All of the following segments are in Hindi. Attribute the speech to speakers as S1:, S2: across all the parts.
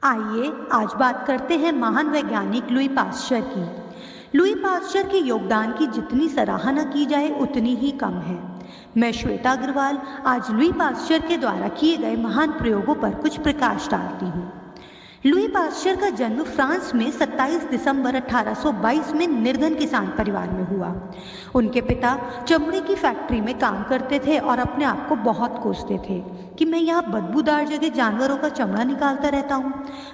S1: आइए आज बात करते हैं महान वैज्ञानिक लुई पाश्चर की। लुई पाश्चर के योगदान की जितनी सराहना की जाए उतनी ही कम है। मैं श्वेता अग्रवाल आज लुई पाश्चर के द्वारा किए गए महान प्रयोगों पर कुछ प्रकाश डालती हूँ। लुई पाश्चर का जन्म फ्रांस में 27 दिसंबर 1822 में निर्धन किसान परिवार में हुआ। उनके पिता चमड़े की फैक्ट्री में काम करते थे और अपने आप को बहुत कोसते थे कि मैं यहाँ बदबूदार जगह जानवरों का चमड़ा निकालता रहता हूँ,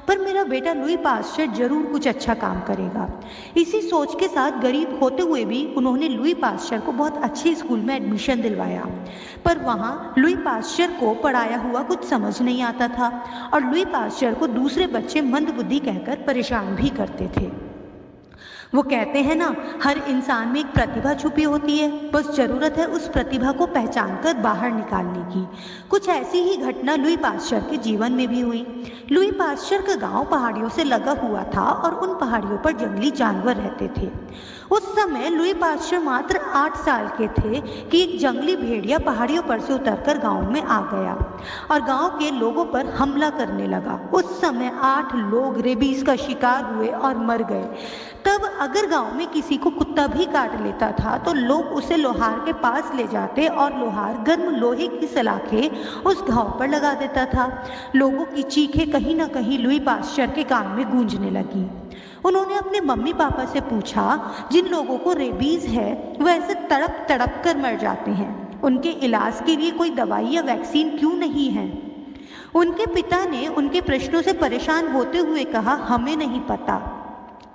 S1: पर मेरा बेटा लुई पाश्चर जरूर कुछ अच्छा काम करेगा। इसी सोच के साथ गरीब होते हुए भी उन्होंने लुई पाश्चर को बहुत अच्छे स्कूल में एडमिशन दिलवाया, पर वहाँ लुई पाश्चर को पढ़ाया हुआ कुछ समझ नहीं आता था और लुई पाश्चर को दूसरे बच्चे मंदबुद्धि कहकर परेशान भी करते थे। वो कहते हैं ना, हर इंसान में एक प्रतिभा छुपी होती है, बस जरूरत है उस प्रतिभा को पहचान कर बाहर निकालने की। कुछ ऐसी ही घटना लुई पाश्चर के जीवन में भी हुई। लुई पाश्चर का गांव पहाड़ियों से लगा हुआ था और उन पहाड़ियों पर जंगली जानवर रहते थे। उस समय लुई पाश्चर मात्र 8 साल के थे कि एक जंगली भेड़िया पहाड़ियों पर से उतरकर गांव में आ गया और गांव के लोगों पर हमला करने लगा। उस समय 8 लोग रेबीज का शिकार हुए और मर गए। तब अगर गांव में किसी को कुत्ता भी काट लेता था तो लोग उसे लोहार के पास ले जाते और लोहार गर्म लोहे की सलाखें उस घाव पर लगा देता था। लोगों की चीखें कहीं ना कहीं लुई पाश्चर के कान में गूंजने लगी। उन्होंने अपने मम्मी पापा से पूछा, जिन लोगों को रेबीज है वह ऐसे तड़प तड़प कर मर जाते हैं, उनके इलाज के लिए कोई दवाई या वैक्सीन क्यों नहीं है? उनके पिता ने उनके प्रश्नों से परेशान होते हुए कहा, हमें नहीं पता।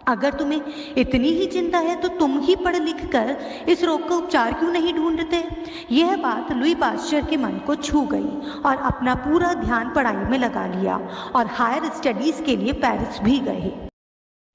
S1: अगर तुम्हें इतनी ही चिंता है तो तुम ही पढ़ लिख कर इस रोग का उपचार क्यों नहीं ढूंढते? यह बात लुई पाश्चर के मन को छू गई और अपना पूरा ध्यान पढ़ाई में लगा लिया और हायर स्टडीज के लिए पेरिस भी गए।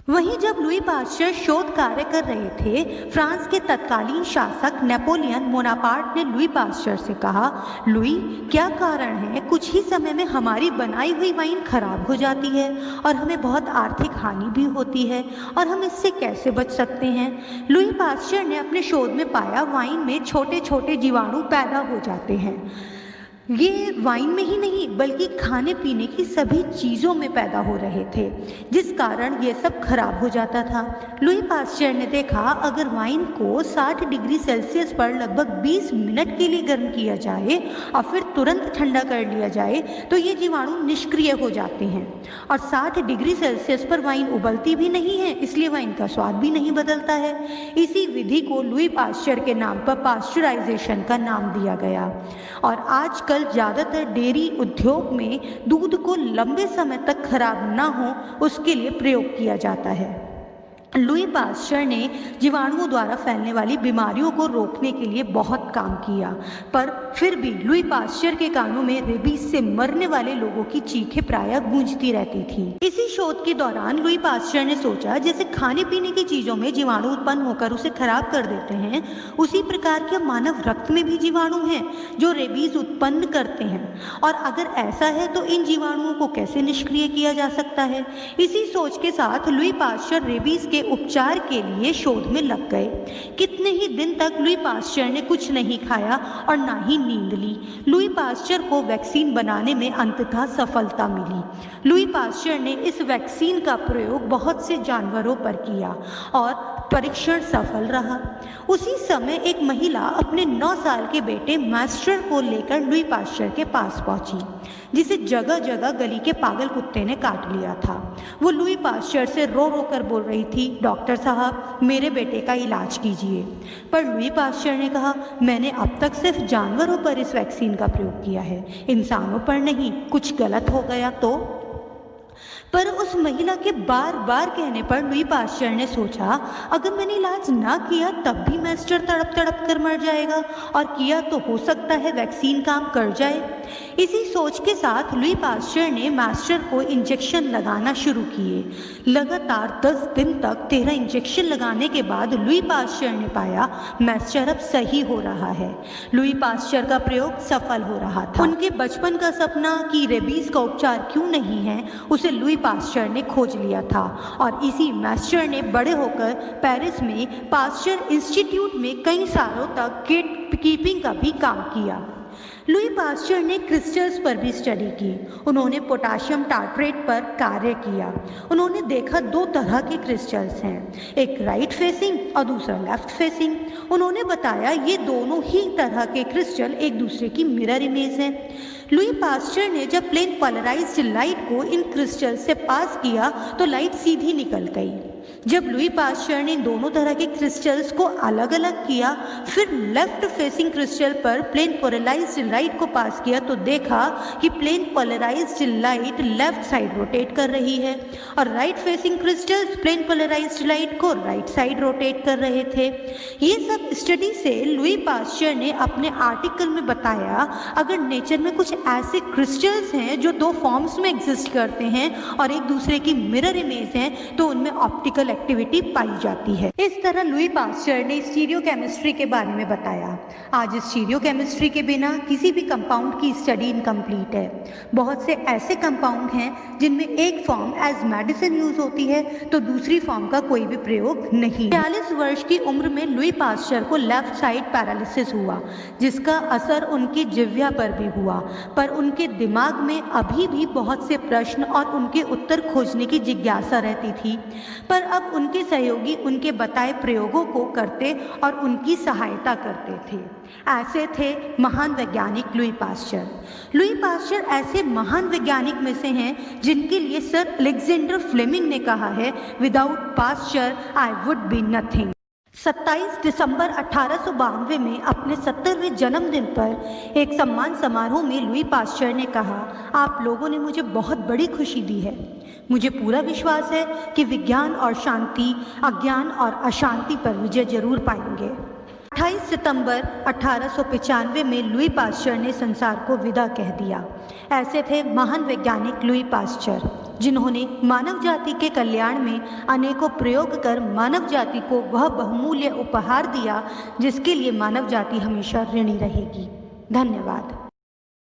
S1: वहीं जब लुई पाश्चर शोध कार्य कर रहे थे, फ्रांस के तत्कालीन शासक नेपोलियन मोनापार्ट ने लुई पाश्चर से कहा, लुई, क्या कारण है कुछ ही समय में हमारी बनाई हुई वाइन खराब हो जाती है और हमें बहुत आर्थिक हानि भी होती है और हम इससे कैसे बच सकते हैं? लुई पाश्चर ने अपने शोध में पाया वाइन में छोटे छोटे जीवाणु पैदा हो जाते हैं। ये वाइन में ही नहीं बल्कि खाने पीने की सभी चीज़ों में पैदा हो रहे थे, जिस कारण ये सब खराब हो जाता था। लुई पाश्चर ने देखा, अगर वाइन को 60 डिग्री सेल्सियस पर लगभग 20 मिनट के लिए गर्म किया जाए और फिर तुरंत ठंडा कर लिया जाए तो ये जीवाणु निष्क्रिय हो जाते हैं और 60 डिग्री सेल्सियस पर वाइन उबलती भी नहीं है, इसलिए वाइन का स्वाद भी नहीं बदलता है। इसी विधि को लुई पाश्चर के नाम पर पाश्चराइजेशन का नाम दिया गया और आजकल ज्यादातर डेयरी उद्योग में दूध को लंबे समय तक खराब ना हो उसके लिए प्रयोग किया जाता है। लुई पाश्चर ने जीवाणुओं द्वारा फैलने वाली बीमारियों को रोकने के लिए बहुत काम किया, पर फिर भी लुई पाश्चर के कानों में रेबीज से मरने वाले लोगों की चीखें प्रायः गूंजती रहती थी। इसी शोध के दौरान लुई पाश्चर ने सोचा, जैसे खाने पीने की चीजों में जीवाणु उत्पन्न होकर उसे खराब कर देते हैं, उसी प्रकार के मानव रक्त में भी जीवाणु हैं जो रेबीज उत्पन्न करते हैं, और अगर ऐसा है तो इन जीवाणुओं को कैसे निष्क्रिय किया जा सकता है? इसी सोच के साथ लुई पाश्चर रेबीज के उपचार के लिए शोध में लग गए। कितने ही दिन तक लुई पाश्चर ने कुछ नहीं खाया और ना ही नींद ली। लुई पाश्चर को वैक्सीन बनाने में अंततः सफलता मिली। लुई पाश्चर ने इस वैक्सीन का प्रयोग बहुत से जानवरों पर किया और परीक्षण सफल रहा। उसी समय एक महिला अपने 9 साल के बेटे मास्टर को लेकर लुई पाश्चर के पास पहुंची, जिसे जगह जगह गली के पागल कुत्ते ने काट लिया था। वो लुई पाश्चर से रो रो कर बोल रही थी, डॉक्टर साहब, मेरे बेटे का इलाज कीजिए। पर लुई पाश्चर ने कहा, मैंने अब तक सिर्फ जानवरों पर इस वैक्सीन का प्रयोग किया है, इंसानों पर नहीं। कुछ गलत हो गया तो? पर उस महिला के बार बार कहने पर लुई पाश्चर ने सोचा, अगर मैंने इलाज ना किया तब भी मास्टर तड़प तड़प कर मर जाएगा, और किया तो हो सकता है वैक्सीन काम कर जाए। इसी सोच के साथ लुई पाश्चर ने मास्टर को इंजेक्शन लगाना शुरू किए। लगातार 10 दिन तक 13 इंजेक्शन लगाने के बाद लुई पाश्चर ने पाया मास्टर अब सही हो रहा है। लुई पाश्चर का प्रयोग सफल हो रहा था। उनके बचपन का सपना कि रेबीज का उपचार क्यों नहीं है, उसे लुई पाश्चर ने खोज लिया था और इसी मास्टर ने बड़े होकर पेरिस में पाश्चर इंस्टीट्यूट में कई सालों तक गेट कीपिंग का भी काम किया। लुई पास्चर ने क्रिस्टल्स पर भी स्टडी की। उन्होंने पोटाशियम टार्ट्रेट पर कार्य किया। उन्होंने देखा दो तरह के क्रिस्टल्स हैं, एक राइट फेसिंग और दूसरा लेफ्ट फेसिंग। उन्होंने बताया ये दोनों ही तरह के क्रिस्टल एक दूसरे की मिरर इमेज हैं। लुई पास्चर ने जब प्लेन पोलराइज्ड लाइट को इन क्रिस्टल से पास किया तो लाइट सीधी निकल गई। जब लुई पास्चर ने दोनों तरह के क्रिस्टल्स को अलग अलग किया, फिर लेफ्ट फेसिंग क्रिस्टल पर प्लेन पोलराइज्ड लाइट को पास किया तो देखा कि plane polarized light left side rotate कर रही है और right facing crystals plane polarized light को राइट साइड रोटेट कर रहे थे। ये सब स्टडी से लुई पास्चर ने अपने आर्टिकल में बताया, अगर नेचर में कुछ ऐसे क्रिस्टल्स हैं जो दो फॉर्म्स में एग्जिस्ट करते हैं और एक दूसरे की मिरर इमेज हैं, तो उनमें ऑप्टिकल एक्टिविटी पाई जाती है। इस तरह लुई पास्चर ने स्टीरियोकेमिस्ट्री के बारे में बताया। आज स्टीरियोकेमिस्ट्री के बिना किसी भी कंपाउंड की स्टडी इनकम्प्लीट है। बहुत से ऐसे कंपाउंड हैं जिनमें एक फॉर्म एज मेडिसिन यूज होती है तो दूसरी फॉर्म का कोई भी प्रयोग नहीं। 40 वर्ष की उम्र में लुई पास्चर को लेफ्ट साइड पैरालिसिस हुआ, जिसका असर उनकी जिह्वा पर भी हुआ, पर उनके दिमाग में अभी भी बहुत से प्रश्न और उनके उत्तर खोजने की जिज्ञासा रहती थी। पर अब उनके सहयोगी उनके बताए प्रयोगों को करते और उनकी सहायता करते थे। ऐसे थे महान वैज्ञानिक लुई पास्चर। लुई पास्चर ऐसे महान वैज्ञानिक में से हैं जिनके लिए सर अलेक्जेंडर फ्लेमिंग ने कहा है, without Pasteur I would be nothing. 27 दिसंबर 1892 में अपने 70वें जन्मदिन पर एक सम्मान समारोह में लुई पास्चर ने कहा, आप लोगों ने मुझे बहुत बड़ी खुशी दी है। मुझे पूरा विश्वास है कि विज्ञान और शांति अज्ञान और अशांति पर विजय जरूर पाएंगे। 28 सितंबर 1895 में लुई पास्चर ने संसार को विदा कह दिया। ऐसे थे महान वैज्ञानिक लुई पास्चर, जिन्होंने मानव जाति के कल्याण में अनेकों प्रयोग कर मानव जाति को वह बहुमूल्य उपहार दिया जिसके लिए मानव जाति हमेशा ऋणी रहेगी। धन्यवाद।